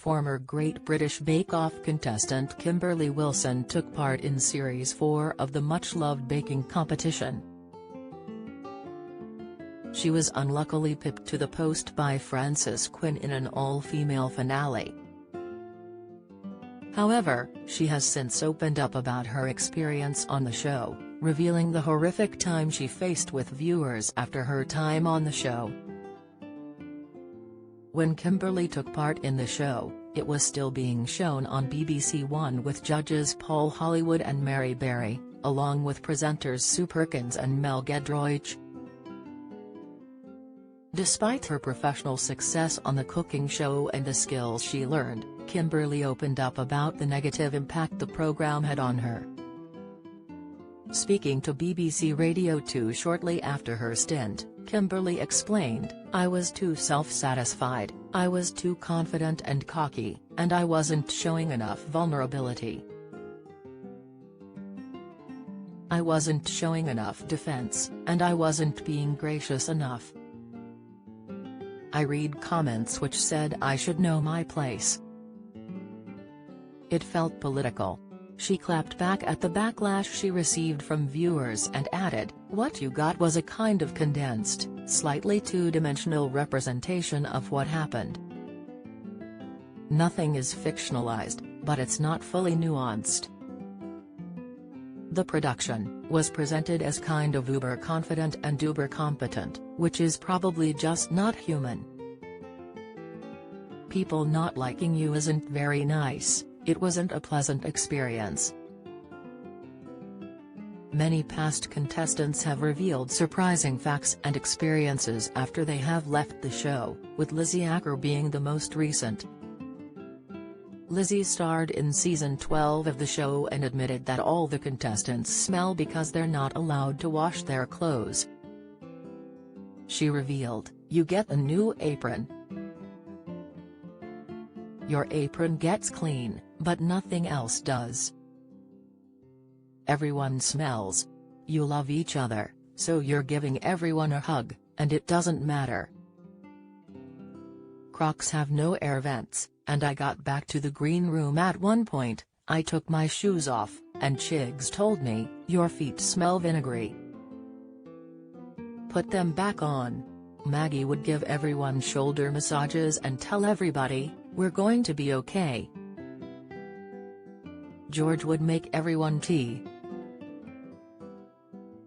Former Great British Bake Off contestant Kimberly Wilson took part in Series 4 of the much-loved baking competition. She was unluckily pipped to the post by Frances Quinn in an all-female finale. However, she has since opened up about her experience on the show, revealing the horrific time she faced with viewers after her time on the show. When Kimberly took part in the show, it was still being shown on BBC One with judges Paul Hollywood and Mary Berry, along with presenters Sue Perkins and Mel Giedroyc. Despite her professional success on the cooking show and the skills she learned, Kimberly opened up about the negative impact the program had on her. Speaking to BBC Radio 2 shortly after her stint, Kimberly explained, "I was too self-satisfied, I was too confident and cocky, and I wasn't showing enough vulnerability. I wasn't showing enough defense, and I wasn't being gracious enough. I read comments which said I should know my place. It felt political." She clapped back at the backlash she received from viewers and added, "What you got was a kind of condensed, slightly two-dimensional representation of what happened. Nothing is fictionalized, but it's not fully nuanced." The production was presented as kind of uber-confident and uber-competent, which is probably just not human. People not liking you isn't very nice. It wasn't a pleasant experience. Many past contestants have revealed surprising facts and experiences after they have left the show, with Lizzie Acker being the most recent. Lizzie starred in season 12 of the show and admitted that all the contestants smell because they're not allowed to wash their clothes. She revealed, "You get a new apron. Your apron gets clean, but nothing else does. Everyone smells. You love each other, so you're giving everyone a hug, and it doesn't matter. Crocs have no air vents, and I got back to the green room at one point, I took my shoes off, and Chigs told me, 'Your feet smell vinegary. Put them back on.' Maggie would give everyone shoulder massages and tell everybody, 'We're going to be okay.' George would make everyone tea.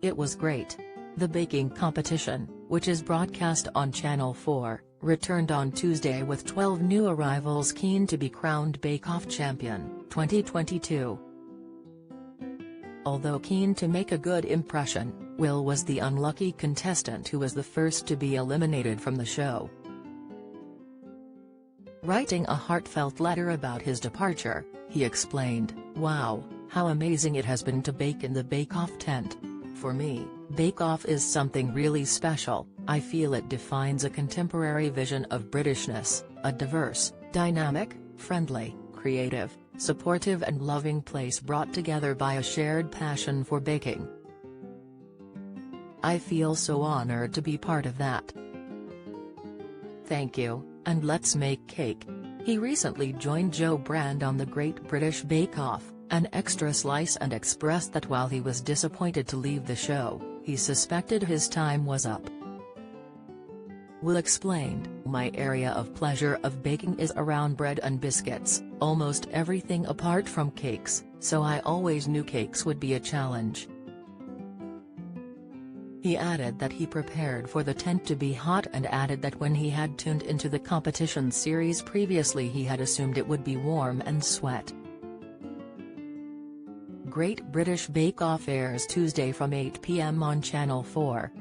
It was great." The baking competition, which is broadcast on Channel 4, returned on Tuesday with 12 new arrivals keen to be crowned Bake Off Champion, 2022. Although keen to make a good impression, Will was the unlucky contestant who was the first to be eliminated from the show. Writing a heartfelt letter about his departure, he explained, "Wow, how amazing it has been to bake in the Bake Off tent. For me, Bake Off is something really special. I feel it defines a contemporary vision of Britishness, a diverse, dynamic, friendly, creative, supportive and loving place brought together by a shared passion for baking. I feel so honored to be part of that. Thank you, and let's make cake." He recently joined Joe Brand on the Great British Bake Off, an extra slice, and expressed that while he was disappointed to leave the show, he suspected his time was up. Will explained, "My area of pleasure of baking is around bread and biscuits, almost everything apart from cakes, so I always knew cakes would be a challenge." He added that he prepared for the tent to be hot and added that when he had tuned into the competition series previously he had assumed it would be warm and sweat. Great British Bake Off airs Tuesday from 8 p.m. on Channel 4.